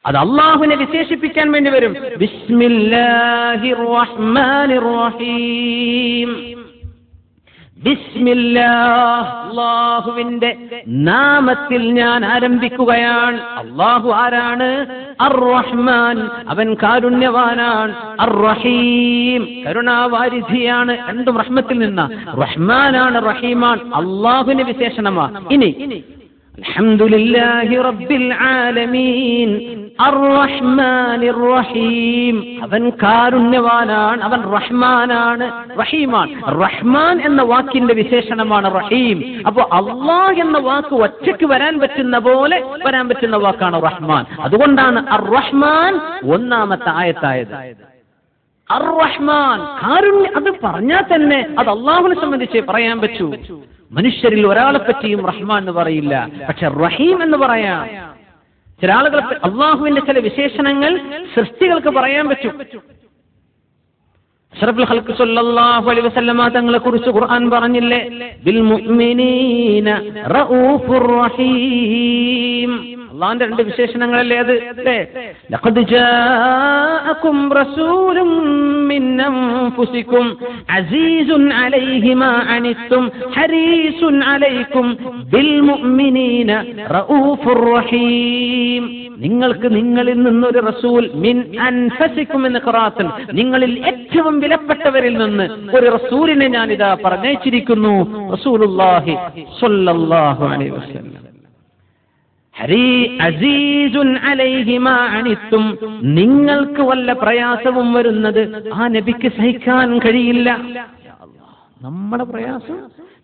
അത് അല്ലാഹുവിനെ വിശേഷിപ്പിക്കാൻ വേണ്ടി വരും. ബിസ്മില്ലാഹിർ റഹ്മാനിർ റഹീം. ബിസ്മില്ലാഹ്, അല്ലാഹുവിന്റെ നാമത്തിൽ ഞാൻ ആരംഭിക്കുകയാണ്. അല്ലാഹു ആരാണ്? അർ-റഹ്മാൻ, അവൻ കാരുണ്യവാനാണ്. അർ-റഹീം, കരുണാവാരിധിയാണ്. രണ്ടും റഹ്മത്തിൽ നിന്ന. റഹ്മാനാണ്, റഹീമാണ്, അല്ലാഹുവിന്റെ വിശേഷണമാണ്. ഇനി അൽഹംദുലില്ലാഹി റബ്ബിൽ ആലമീൻ അർ-റഹ്മാനിർ റഹീം, അവൻ കാരുണ്യവാനാണ്, അവൻ റഹ്മാനാണ്, റഹീമാണ്. റഹ്മാൻ എന്ന വാക്കിന്റെ വിശേഷണമാണ് റഹീം. അപ്പോ അല്ലാഹ് എന്ന വാക്ക് ഒറ്റയ്ക്ക് വരാൻ പറ്റുന്ന പോലെ വരാൻ പറ്റുന്ന വാക്കാണ് റഹ്മാൻ. അതുകൊണ്ടാണ് അർ-റഹ്മാൻ ഒന്നാമത്തെ ആയത്തായത്. അർ-റഹ്മാൻ, കാരുണ്യം, അത് പറഞ്ഞാൽ തന്നെ അത് അല്ലാഹുവിനെ സംബന്ധിച്ചേ പറയാൻ പറ്റൂ. മനുഷ്യരിൽ ഒരാളെ പറ്റിയും റഹ്മാൻ എന്ന് പറയില്ല, പക്ഷെ റഹീം എന്ന് പറയാം. ചില ആളുകൾ അള്ളാഹുവിന്റെ ചില വിശേഷണങ്ങൾ സൃഷ്ടികൾക്ക് പറയാൻ പറ്റും. അഷ്റഫുൽ ഖൽഖ് സ്വല്ലല്ലാഹു അലൈഹി വസല്ലമ തങ്ങളെ കുറിച്ച് ഖുർആൻ പറഞ്ഞില്ലേ, ബിൽ മുഅ്മിനീന റഊഫുർ റഹീം. അള്ളാഹുവിന്റെ രണ്ട് വിശേഷണങ്ങളല്ലേ അത്? ലഖദ് ജാഅകും റസൂലും മിൻ അൻഫുസികും അസീസുൻ അലൈഹി മാ അനിത്തും ഹരീസുൻ അലൈക്കും ബിൽ മുഅ്മിനീന റഊഫുർ റഹീം. നിങ്ങൾക്ക് നിങ്ങളിൽ നിന്നൊരു റസൂൽ, മിൻ അൻഫസികും എന്ന ഖിറാഅത്തിൽ, നിങ്ങളിൽ ഏറ്റവും വിലപ്പെട്ടവരിൽ നിന്ന് ഒരു റസൂലിനെ ഞാൻ ഇതാ പറഞ്ഞയച്ചിരിക്കുന്നു, റസൂലുള്ളാഹി സ്വല്ലല്ലാഹു അലൈഹി വസല്ലം. അസീസുൻ അലൈഹി മാ അനിത്തും, നിങ്ങൾക്ക് വല്ല പ്രയാസവും വരുന്നത് ആ നബിക്ക് സഹിക്കാൻ കഴിയില്ല. നമ്മുടെ പ്രയാസം,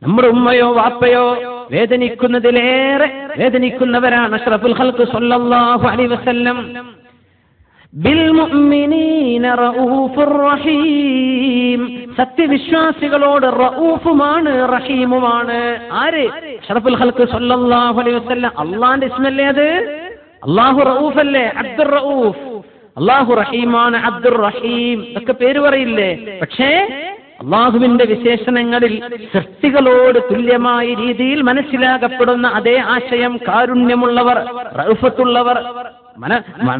നമ്മുടെ ഉമ്മയോ വാപ്പയോ വേദനിക്കുന്നതിലേറെ വേദനിക്കുന്നവരാണ് അഷ്റഫുൽ ഖൽഖ് സ്വല്ലല്ലാഹു അലൈഹി വസല്ലം. ബിൽ മുഅ്മിനീന റഊഫുർ റഹീം, സത്യവിശ്വാസികളോട് റഊഫുമാണ് റഹീമുമാണ്. ആര്? അഷ്റഫുൽ ഖൽഖ് സ്വല്ലല്ലാഹു അലൈഹി വസല്ലം. അല്ലാഹുവിന്റെ ഇസ്മല്ലേ അത്? അല്ലാഹു റഊഫല്ലേ, അബ്ദുർ റഊഫ്. അല്ലാഹു റഹീമാണ്, അബ്ദുർ റഹീം, ഇതൊക്കെ പേര് പറയില്ലേ? പക്ഷേ അള്ളാഹുവിന്റെ വിശേഷണങ്ങളിൽ സൃഷ്ടികളോട് തുല്യമായ രീതിയിൽ മനസ്സിലാക്കപ്പെടുന്ന അതേ ആശയം, കാരുണ്യമുള്ളവർ, റഅഫത്തുള്ളവർ,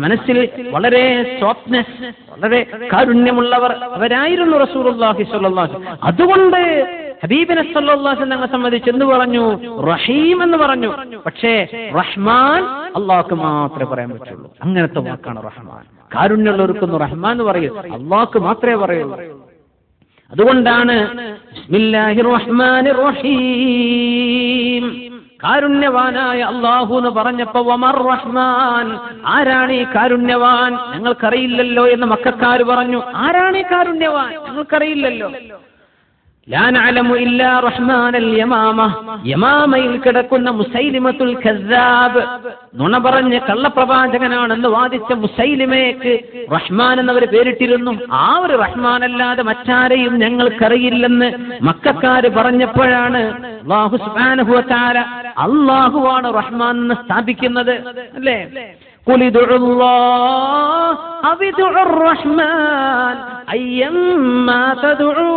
മനസ്സിൽ വളരെ സോഫ്റ്റ്നെസ്, വളരെ കാരുണ്യമുള്ളവർ, അവരായിരുന്നു റസൂലുള്ളാഹി സ്വല്ലല്ലാഹു അലൈഹി വസല്ലം. അതുകൊണ്ട് ഹബീബിനെ സ്വല്ലല്ലാഹു അലൈഹി വസല്ലം സംബന്ധിച്ച് എന്ത് പറഞ്ഞു? റഹീം എന്ന് പറഞ്ഞു. പക്ഷേ റഹ്മാൻ അള്ളാഹ്ക്ക് മാത്രമേ പറയാൻ പറ്റുള്ളൂ. അങ്ങനത്തെ വാക്കാണ് റഹ്മാൻ. കാരുണ്യമുള്ളവർക്കൊന്നും റഹ്മാൻ എന്ന് പറയൂ, അള്ളാഹ്ക്ക് മാത്രമേ പറയുള്ളൂ. അതുകൊണ്ടാണ് ബിസ്മില്ലാഹിർ റഹ്മാനിർ റഹീം, കാരുണ്യവാനായ അല്ലാഹു എന്ന് പറഞ്ഞപ്പോ വമർ റഹ്മാൻ, ആരാണ് ഈ കാരുണ്യവാൻ? ഞങ്ങൾക്കറിയില്ലല്ലോ എന്ന് മക്കക്കാർ പറഞ്ഞു. ആരാണ് ഈ കാരുണ്യവാൻ? ഞങ്ങൾക്കറിയില്ലല്ലോ. ലാ നഅലമു ഇല്ലാ റഹ്മാനൽ യമാമ, യമാമയിൽ കിടക്കുന്ന മുസൈലിമത്തുൽ കസ്സാബ്, നുണ പറഞ്ഞ കള്ളപ്രവാചകനാണെന്ന് വാദിച്ച മുസൈലിമയ്ക്ക് റഹ്മാൻ എന്നവർ പേരിട്ടിരുന്നു. ആ ഒരു റഹ്മാൻ അല്ലാതെ മറ്റാരെയും ഞങ്ങൾക്കറിയില്ലെന്ന് മക്കക്കാര് പറഞ്ഞപ്പോഴാണ് അല്ലാഹു സുബ്ഹാനഹു വ തആല അല്ലാഹുവാണ് റഹ്മാൻ എന്ന് സ്ഥാപിക്കുന്നത്. അല്ലേ? ഖുൽ ഇദ്ഉല്ലാഹ് അവ ഇദ്ഉർ റഹ്മാൻ അയ്യമ്മാ തദ്ഉ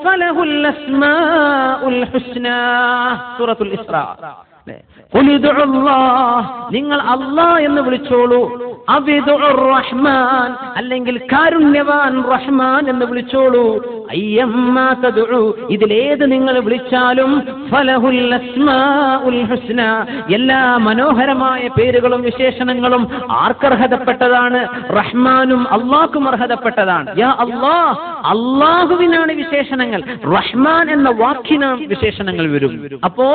ഫലഹുൽ അസ്മാഉൽ ഹുസ്നാ, സൂറത്തുൽ ഇസ്രാ. ഖുൽ ഇദ്ഉല്ലാഹ്, നിങ്ങൾ അല്ലാഹ് എന്ന് വിളിച്ചോളൂ, അവ ഇദ്ഉർ റഹ്മാൻ, അല്ലെങ്കിൽ കാരുണ്യവാൻ റഹ്മാൻ എന്ന് വിളിച്ചോളൂ. അയ്യമ്മാ തദ്ഉ, ഇതിലേത് നിങ്ങൾ വിളിച്ചാലും ഫലഹുൽ അസ്മാഉൽ ഹുസ്നാ, എല്ലാ മനോഹരമായ പേരുകളും വിശേഷണങ്ങളും ആർക്കർഹതപ്പെട്ടതാണ്? റഹ്മാനും അല്ലാഹ്ക്കും അർഹതപ്പെട്ടതാണ്. യാ അല്ലാഹ്, അല്ലാഹുവിനാണ് വിശേഷണങ്ങൾ. റഹ്മാൻ എന്ന വാക്കിനാണ് വിശേഷണങ്ങൾ വരും. അപ്പോ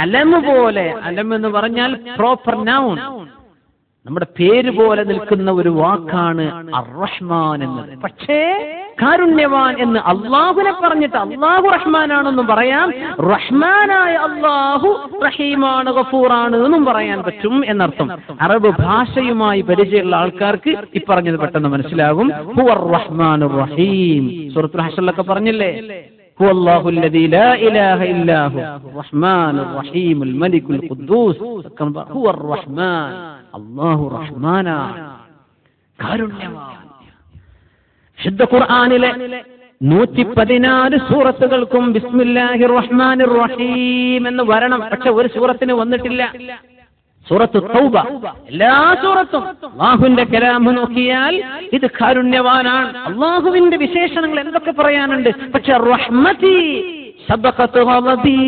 അലമ് പോലെ, അലം എന്ന് പറഞ്ഞാൽ പ്രോപ്പർ നൗൺ, നമ്മുടെ പേര് പോലെ നിൽക്കുന്ന ഒരു വാക്കാണ് അർ-റഹ്മാൻ എന്നത്. പക്ഷേ കാരുണ്യവാൻ എന്ന് അള്ളാഹുവിനെ പറഞ്ഞിട്ട് അള്ളാഹു റഹ്മാനാണെന്നും പറയാം, റഹ്മാനായ അള്ളാഹു റഹീമാണ്, ഗഫൂറാണ് എന്നും പറയാൻ പറ്റും എന്നർത്ഥം. അറബ് ഭാഷയുമായി പരിചയമുള്ള ആൾക്കാർക്ക് ഈ പറഞ്ഞത് പെട്ടെന്ന് മനസ്സിലാകും. ഹുവർ റഹ്മാനുർ റഹീം, സൂറത്തുൽ ഹശ്റിലൊക്കെ പറഞ്ഞില്ലേ, هو الله الذي لا إله إلا هو الرحمن الرحيم الملك القدوس. هو الرحمن, الله رحمانا, കാരുണ്യവാൻ. ശുദ്ധ ഖുർആനിലെ 114 സൂറത്തുകൾക്കും ബിസ്മില്ലാഹിർ റഹ്മാനിർ റഹീം എന്ന് വരണം. പക്ഷെ ഒരു സൂറത്തിന് വന്നിട്ടില്ല. സൂറത്ത് തൗബ, എല്ലാ സൂറത്തും അല്ലാഹുവിന്റെ കലാം നോക്കിയാൽ ഇത് കാരുണ്യവാനാണ്. അല്ലാഹുവിന്റെ വിശേഷണങ്ങൾ എന്തൊക്കെ പറയാനുണ്ട്. പക്ഷെ റഹ്മതി സബഖത് ഗളബി,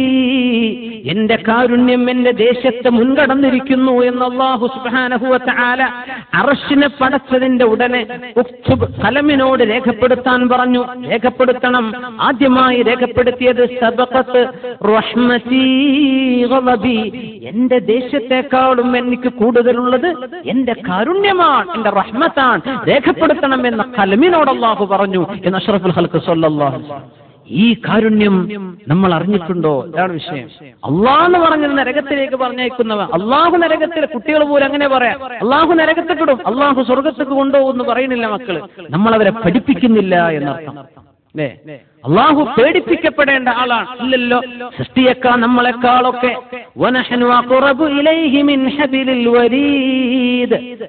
എന്റെ കാരുണ്യം എന്റെ ദേശത്തെ മുൻകടന്നിരിക്കുന്നു എന്ന് അല്ലാഹു സുബ്ഹാനഹു വ തആല അർശിനെ പടച്ചതിന്റെ ഉടനെ ഉക്തുബ്, കലമിനോട് രേഖപ്പെടുത്താൻ പറഞ്ഞു. രേഖപ്പെടുത്തണം. ആദ്യമായി രേഖപ്പെടുത്തിയത് സബഖത് റഹ്മതി ഗളബി, എന്റെ ദേശത്തെക്കാളും എനിക്ക് കൂടുതലുള്ളത് എന്റെ കാരുണ്യമാണ്, എന്റെ റഹ്മത്താണ്, രേഖപ്പെടുത്തണം എന്ന കലമിനോട് അല്ലാഹു പറഞ്ഞു എന്ന് അഷ്റഫുൽ ഖൽഖ് സ്വല്ലല്ലാഹു അലൈഹി വസല്ലം. ഈ കാരുണ്യം നമ്മൾ അറിഞ്ഞിട്ടുണ്ടോ? ഇതാണ് വിഷയം. അള്ളാഹ് പറഞ്ഞത് നരകത്തിലേക്ക് പറഞ്ഞയക്കുന്നവൻ, അള്ളാഹു നരകത്തിൽ, കുട്ടികൾ പോലും അങ്ങനെ പറയാം, അള്ളാഹു നരകത്തിക്കിടും, അള്ളാഹു സ്വർഗത്തേക്ക് കൊണ്ടുപോകും എന്ന് പറയുന്നില്ല മക്കള്. നമ്മളവരെ പഠിപ്പിക്കുന്നില്ല എന്നർത്ഥം. അല്ലേ? അള്ളാഹു പേടിപ്പിക്കപ്പെടേണ്ട ആളാണ്. ഇല്ലല്ലോ, സൃഷ്ടിയേക്കാൾ നമ്മളെക്കാളൊക്കെ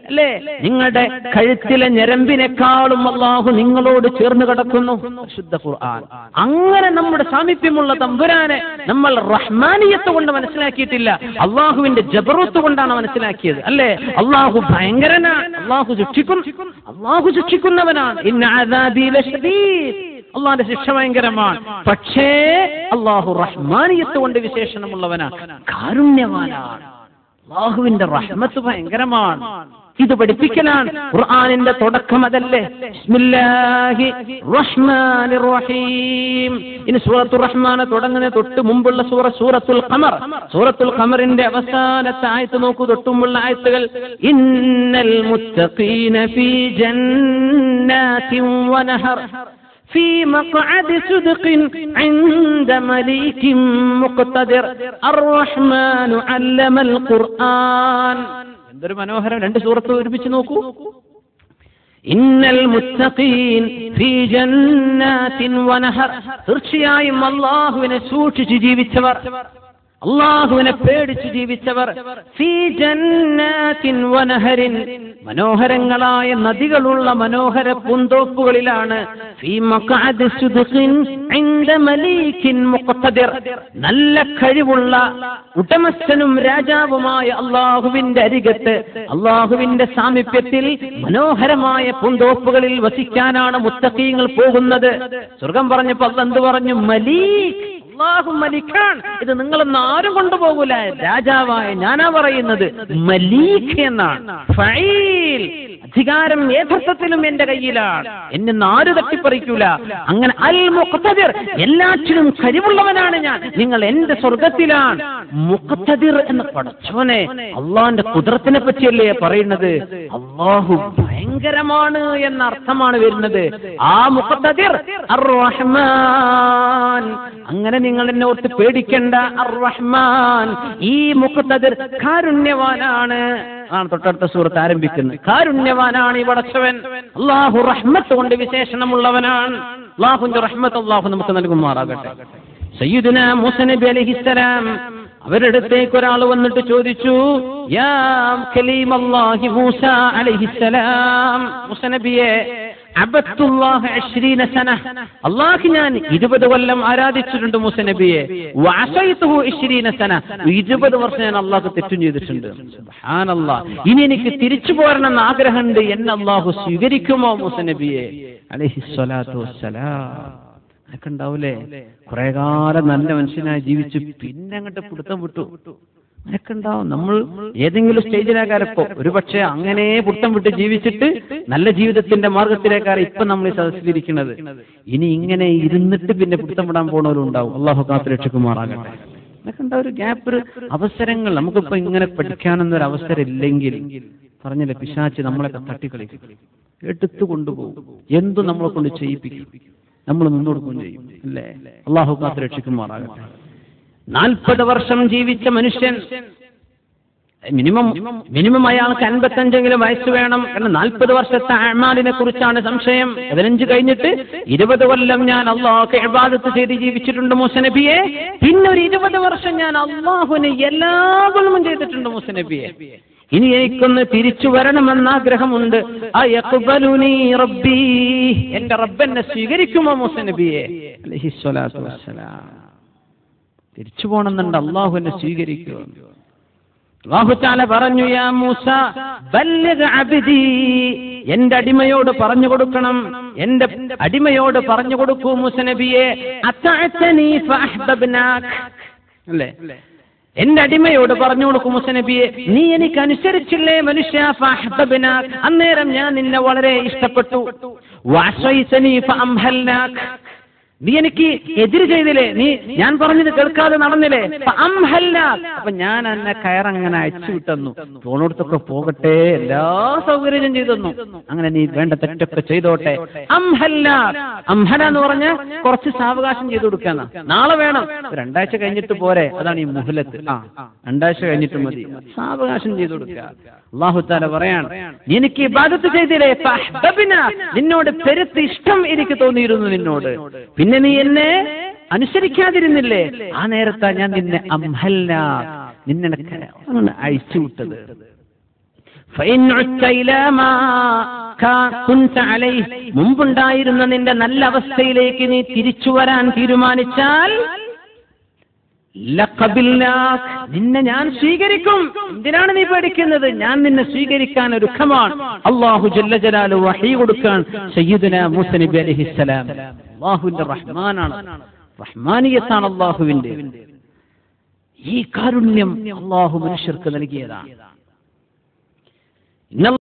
അല്ലേ, നിങ്ങളുടെ കഴുത്തിലെ ഞരമ്പിനേക്കാളും അള്ളാഹു നിങ്ങളോട് ചേർന്ന് കിടക്കുന്നു. ശുദ്ധ ഖുർആൻ. അങ്ങനെ നമ്മുടെ സാമീപ്യമുള്ള തമ്പുരാനെ നമ്മൾ റഹ്മാനിയത്ത് കൊണ്ട് മനസ്സിലാക്കിയിട്ടില്ല, അള്ളാഹുവിന്റെ ജബറൂത്ത് കൊണ്ടാണ് മനസ്സിലാക്കിയത്. അല്ലേ? അള്ളാഹു ഭയങ്കരനാണ്, അള്ളാഹു ശിക്ഷിക്കുന്നവനാണ്. ഇന്ന അദാബി ലശദീദ്, അള്ളാന്റെ ശിക്ഷ ഭയങ്കരമാണ്. പക്ഷേ അള്ളാഹു റഹ്മാനിയത്ത് കൊണ്ട് വിശേഷണമുള്ളവനാണ്, കാരുണ്യവാനാണ്. അള്ളാഹുവിന്റെ റഹ്മത്ത് ഭയങ്കരമാണ്. ഇത് പഠിപ്പിക്കലാണ്. ഖുർആനിന്റെ തുടക്കം അതല്ലേ? ബിസ്മില്ലാഹി റഹ്മാനിർ റഹീം. ഇനി സൂറത്തുർ റഹ്മാൻ തുടങ്ങുന്ന തൊട്ട് മുമ്പുള്ള സൂറത്തുൽ ഖമർ. സൂറത്തുൽ ഖമറിന്റെ അവസാനത്തെ ആയത്ത് നോക്കൂ, തൊട്ടുമുള്ള ആയത്തുകൾ. ഇന്നൽ മുത്തഖീന ഫീ ജന്നാതിൻ വനഹർ في مقعد صدق عند مليك مقتدر الرحمن علم القرآن. എന്തൊരു മനോഹരം! രണ്ട് സൂറത്ത് ഒരുമിച്ച് നോക്കൂ. ഇന്നൽ മുത്തഖീൻ ഫീ ജന്നാതിൻ വനഹർ, തീർച്ചയായും അല്ലാഹുവിനെ സൂക്ഷിച്ച് ജീവിച്ചവർ, അല്ലാഹുവിനെ പേടിച്ച് ജീവിച്ചവർ, ഫീ ജന്നാതിൻ വനഹരിൻ, മനോഹരങ്ങളായ നദികളുള്ള മനോഹര പൂന്തോപ്പുകളിലാണ്. ഫീ മഖഅദി സുദ്ഖിൻ ഇൻദ മലീകിൻ മുഖ്തദിർ, നല്ല കഴിവുള്ള ഉടമസ്ഥനും രാജാവുമായ അല്ലാഹുവിന്റെ അരികത്ത്, അല്ലാഹുവിന്റെ സാമീപ്യത്തിൽ മനോഹരമായ പൂന്തോപ്പുകളിൽ വസിക്കാനാണ് മുത്തഖീങ്ങൾ പോകുന്നത്. സ്വർഗം പറഞ്ഞപ്പോൾ അല്ലാഹ് എന്ത് പറഞ്ഞു? മലീക്, അല്ലാഹു മലിക്കാണ്. ഇത് നിങ്ങളൊന്നും ആരും കൊണ്ടുപോകൂല, രാജാവായ ഞാനാ പറയുന്നത്. മലീഖ് എന്നാണ്. ഫഈൽ, അധികാരം യഥാർത്ഥത്തിലും എന്റെ കയ്യിലാണ്, എന്നെ ആരും തട്ടിപ്പറിക്കൂല. അങ്ങനെ അൽ മുഖ്തദിർ, എല്ലാറ്റിനും കഴിവുള്ളവനാണ് ഞാൻ, നിങ്ങൾ എന്റെ സ്വർഗത്തിലാണ്. മുഖ്തദിർ എന്ന പടച്ചോനെ, അള്ളാന്റെ കുദ്റത്തിനെ പറ്റിയല്ലേ പറയുന്നത്? അള്ളാഹു ഭയങ്കരമാണ് എന്ന അർത്ഥമാണ് വരുന്നത്. ആ മുഖ്തദിർ അർ റഹ്മാൻ, അങ്ങനെ നിങ്ങൾ എന്നെ ഓർത്ത് പേടിക്കണ്ട. അർ റഹ്മാൻ, ഈ മുഖ്തദിർ കാരുണ്യവാനാണ്. ആണ് തൊട്ടടുത്ത സൂറത്ത് ആരംഭിക്കുന്നത്. കാരുണ്യവാനാണ് ഈ പടച്ചവൻ. അല്ലാഹു റഹ്മത്ത് കൊണ്ട് വിശേഷണമുള്ളവനാണ്. അല്ലാഹുവിന്റെ റഹ്മത്ത് അല്ലാഹു നമുക്ക് നൽകുമാറാകട്ടെ. സയ്യിദുനാ മൂസ നബി അലൈഹിസ്സലാം, അവരുടെ അടുത്തേക്ക് ഒരാൾ വന്നിട്ട് ചോദിച്ചു, യാ കലീമല്ലാഹി മൂസ അലൈഹിസ്സലാം, മൂസ നബിയെ, അബത്തുല്ലാഹ 20 സന, അല്ലാഹു ഞാൻ 20 കൊല്ലം ആരാധിച്ചിട്ടുണ്ട് മൂസ നബിയെ. വഅസൈതുഹു 20 സന, 20 വർഷം ഞാൻ അല്ലാഹു തെറ്റും ചെയ്തിട്ടുണ്ട്. സുബ്ഹാനല്ലാഹ്, ഇനി എനിക്ക് തിരിച്ചു പോരണമെന്ന് ആഗ്രഹമുണ്ട്, എന്നെ അല്ലാഹു സ്വീകരിക്കുമോ മൂസ നബിയെ അലൈഹിസ്സലാത്തു വസ്സലാം? അതൊക്കെ ഉണ്ടാവൂലേ? കുറെ കാലം നല്ല മനുഷ്യനായി ജീവിച്ചു, പിന്നെ അങ്ങോട്ട് പിടുത്തം വിട്ടു. അതൊക്കെ ഉണ്ടാവും. നമ്മൾ ഏതെങ്കിലും സ്റ്റേജിലേക്കാരപ്പോ ഒരു പക്ഷേ അങ്ങനെ പുറത്തം വിട്ട് ജീവിച്ചിട്ട് നല്ല ജീവിതത്തിന്റെ മാർഗത്തിലേക്കാണ് ഇപ്പൊ നമ്മൾ ഈ സദസ്സിലിരിക്കുന്നത്. ഇനി ഇങ്ങനെ ഇരുന്നിട്ട് പിന്നെ പുറത്തം വിടാൻ പോണവരും ഉണ്ടാവും. അല്ലാഹു കാത്ത് രക്ഷിക്കുമാറാകട്ടെ. അതൊക്കെ ഉണ്ടാവും. ഒരു ഗ്യാപ്പ്, അവസരങ്ങൾ. നമുക്കിപ്പോ ഇങ്ങനെ പഠിക്കാനൊന്നൊരു അവസരം ഇല്ലെങ്കിൽ പറഞ്ഞില്ലേ, പിശാച് നമ്മളൊക്കെ തട്ടിക്കളിക്കും, എടുത്തു കൊണ്ടുപോകും, എന്തു നമ്മളെ കൊണ്ട് ചെയ്യിപ്പിക്കും, നമ്മൾ നിന്നോടുക്കുകയും ചെയ്യും. അല്ലേ? അല്ലാഹു കാത്ത് രക്ഷിക്കുമാറാകട്ടെ. 40 വർഷം ജീവിച്ച മനുഷ്യൻ, മിനിമം അയാൾക്ക് 55 വയസ്സ് വേണം. കാരണം 40 വർഷത്തെ അഅ്മാലിനെ കുറിച്ചാണ് സംശയം. 15 കഴിഞ്ഞിട്ട് 20 കൊല്ലം ഞാൻ അല്ലാഹുവിനെ ഇബാദത്ത് ചെയ്ത് ജീവിച്ചിട്ടുണ്ട് മൂസ നബിയെ. പിന്നെ ഒരു 20 വർഷം ഞാൻ അല്ലാഹുവിനെ എല്ലാ ഗുണവും ചെയ്തിട്ടുണ്ട് മൂസ നബിയെ. ഇനി എനിക്കൊന്ന് തിരിച്ചു വരണമെന്ന് ആഗ്രഹമുണ്ട്. അയഖ്ബലുനി റബ്ബി, എന്റെ റബ്ബെന്നെ സ്വീകരിക്കുമോ മൂസ നബിയെ അലൈഹിസ്സലാത്തു വസ്സലാം? തിരിച്ചു പോകണമെന്നുണ്ട്, അള്ളാഹു എന്നെ സ്വീകരിക്കുമോ? അല്ലാഹു തആല പറഞ്ഞു, യാ മൂസ ബല്ലിഗ് അബ്ദി, എന്റെ അടിമയോട് പറഞ്ഞു കൊടുക്കണം, എന്റെ അടിമയോട് പറഞ്ഞു കൊടുക്കൂ മൂസ നബിയെ, അതഅതനി ഫഅഹ്ബബ്നാക്, അല്ലേ, എന്റെ അടിമയോട് പറഞ്ഞു കൊടുക്കും മൂസ നബിയെ, നീ എനിക്ക് അനുസരിച്ചില്ലേ മനുഷ്യ, ഫഅഹ്ബബ്നാക്, അന്നേരം ഞാൻ നിന്നെ വളരെ ഇഷ്ടപ്പെട്ടു, വഅസൈതനി ഫഅംഹൽനാക്, നീ എനിക്ക് എതിര് ചെയ്തില്ലേ, നീ ഞാൻ പറഞ്ഞത് കേൾക്കാതെ നടന്നില്ലേ, അപ്പൊ ഞാൻ എന്നെ കയറങ്ങനെ അയച്ചു വിട്ടെന്നു, പോണോടത്തൊക്കെ പോകട്ടെ, എല്ലാ സൗകര്യം ചെയ്തു തന്നു, അങ്ങനെ നീ വേണ്ട തെറ്റൊക്കെ ചെയ്തോട്ടെ. അംഹല്ല എന്ന് പറഞ്ഞ കുറച്ച് സാവകാശം ചെയ്തു കൊടുക്കാന്ന, നാളെ വേണം, 2 ആഴ്ച കഴിഞ്ഞിട്ട് പോരെ, അതാണ് ഈ മുഹ്ലത്ത്. 2 ആഴ്ച കഴിഞ്ഞിട്ട് മതി, സാവകാശം ചെയ്തു കൊടുക്കുക. അല്ലാഹു തആല പറയാണ്, നീ എനിക്ക് ഇബാദത്ത് ചെയ്തില്ലേ, നിന്നോട് പെരുത്ത് ഇഷ്ടം എനിക്ക് തോന്നിയിരുന്നു നിന്നോട്, പിന്നെ നീ എന്നെ അനുസരിക്കാതിരുന്നില്ലേ, ആ നേരത്താ ഞാൻ നിന്നെ അംഹല്ല, നിന്നെ അഴിച്ചു വിട്ടത്. മുമ്പുണ്ടായിരുന്ന നിന്റെ നല്ല അവസ്ഥയിലേക്ക് നീ തിരിച്ചു വരാൻ തീരുമാനിച്ചാൽ നിന്നെ ഞാൻ സ്വീകരിക്കും. എന്തിനാണ് നീ പേടിക്കുന്നത്? ഞാൻ നിന്നെ സ്വീകരിക്കാൻ ഒരുക്കമാണ്. അല്ലാഹു ജല്ല ജലാലുഹു വഹി കൊടുക്കാൻ സയ്യിദുനാ മൂസ നബി അലൈഹിസ്സലാം. അല്ലാഹുവിന്റെ റഹ്മാനാണ്, റഹ്മാനിയത്താണ് അല്ലാഹുവിന്റെ. ഈ കാരുണ്യം അല്ലാഹു മനുഷ്യർക്ക് നൽകിയതാണ്.